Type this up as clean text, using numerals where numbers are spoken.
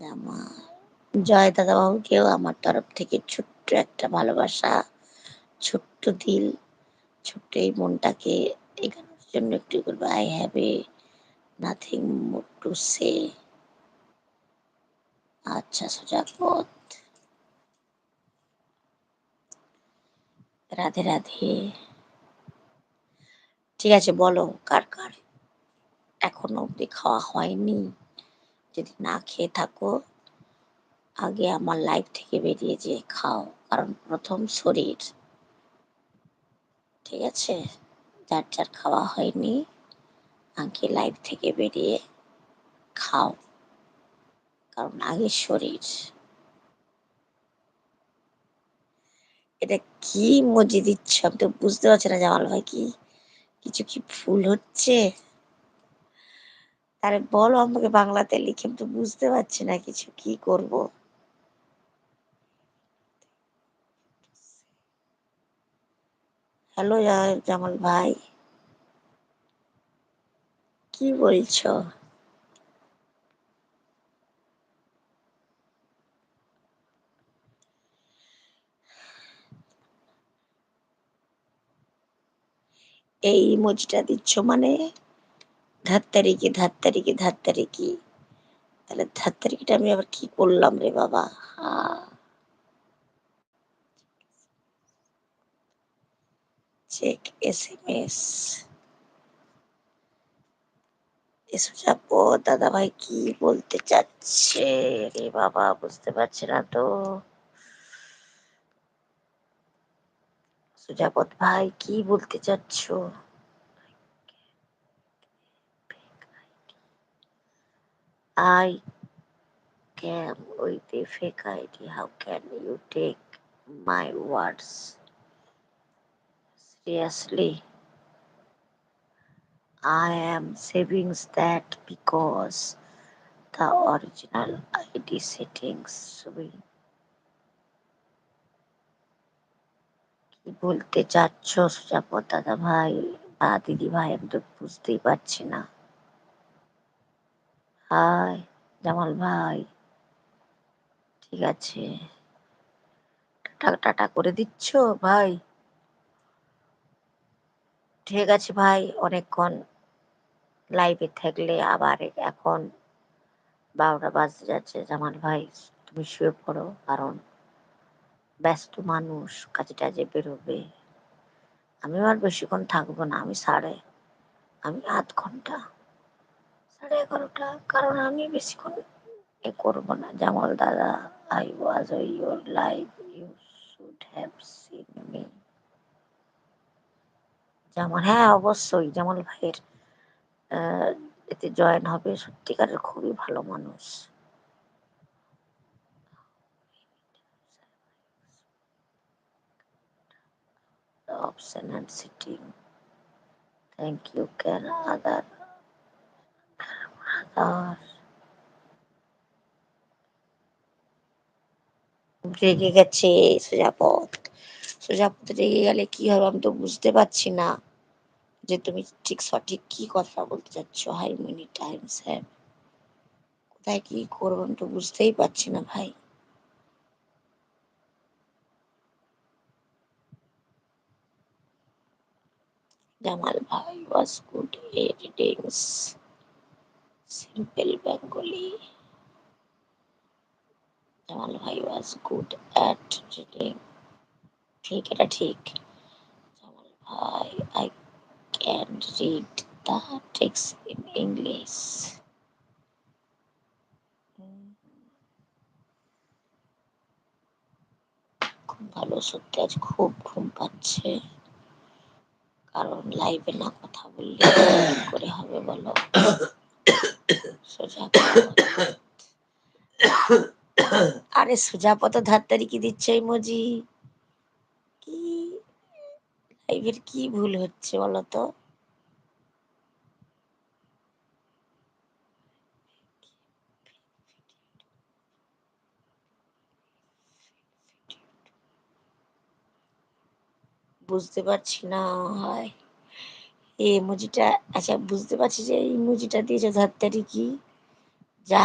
আমার জয় দাদাবাবুকেও আমার তরফ থেকে ছোট্ট একটা ভালোবাসা, ছোট্ট দিল, ছোট্ট এই মনটাকে এগোনোর জন্য একটু বলবো I have a nothing more to say. আচ্ছা সুজাপদ, রাধে রাধে। ঠিক আছে, বলো কার কার এখনো অব্দি খাওয়া হয়নি। যদি না খেয়ে থাকো আগে আমার লাইফ থেকে বেরিয়ে যেয়ে খাও, কারণ প্রথম শরীর। ঠিক আছে, যার যার খাওয়া হয়নি আগে লাইফ থেকে বেরিয়ে খাও, কারণ আগে শরীর। এটা কি মজি দিচ্ছ আমি তো বুঝতে পারছি না জামাল ভাই, কি কিছু কি ভুল হচ্ছে? তাহলে বলো আমাকে বাংলাতে লিখে, আমি তো বুঝতে পারছি না কিছু, কি করব? হ্যালো জামাল ভাই, কি বলছো? এই ইমোজিটা দিচ্ছ মানে ধাত্তারিকি ধাত্তারিকি ধাত্তারিকি, তাহলে ধাত্তারিকিটা আমি আবার কি করলাম রে বাবা? Check SMS। এসো যাবো, দাদা ভাই কি বলতে চাচ্ছে রে বাবা, বুঝতে পারছি না তো। সুজাপত ভাই কি বলতে চাচ্ছ? I came with a fake ID, how can you take my words seriously? I am saving that because the original ID settings showing। কি বলতে চাচ্ছ সুজাপত দাদা ভাই বা দিদি ভাই, আমি তো বুঝতেই পারছি না। হাই জামাল ভাই, ঠিক আছে, টাটা টাটা করে দিচ্ছ ভাই? ঠিক আছে ভাই, অনেকক্ষণ লাইভে থাকলে আবার এখন 12টা বাজতে যাচ্ছে। জামাল ভাই তুমি শুয়ে পড়ো, কারণ ব্যস্ত মানুষ, কাজে টাজে বেরোবে। আমি আর বেশিক্ষণ থাকবো না, আমি আধ ঘন্টা, 11:30, কারণ আমি বেশিক্ষণ এ করবো না। জামাল দাদা, I was your live, you should have seen me. Jamal, হ্যাঁ অবশ্যই জামাল ভাইয়ের এতে জয়েন হবে, সত্যিকারের খুবই ভালো মানুষ। Option and sitting, thank you can other other. রেগে গেছে সুজাপত। সুজাপত রেগে গেলে কি হবে আমি তো বুঝতে পারছি না যে তুমি ঠিক সঠিক কি কথা বলতে চাচ্ছ। হাই মেনি টাইমস হ্যাভ, কোথায় কি করবো আমি তো বুঝতেই পারছি না ভাই। জামাল ভাই was good editings, simple Bengali. Jamal ভাই ওয়াজ গুড অ্যাট রিডিং, ঠিক, এটা ঠিক। জামাল ভাই I can read the text in English. খুব ভালো, সত্যি আজ খুব ঘুম পাচ্ছে, কারণ লাইভে না কথা বললে কি করে হবে বলো? আরে সুজাপত ধাত্তারি কি দিচ্ছে ইমোজি? কি লাইভের কি ভুল হচ্ছে বলো তো? বুঝতে পারছি না। হয় এই ইমোজিটা, আচ্ছা বুঝতে পারছি যে এই ইমোজিটা দিয়েছে ধাত্তারি কি, যা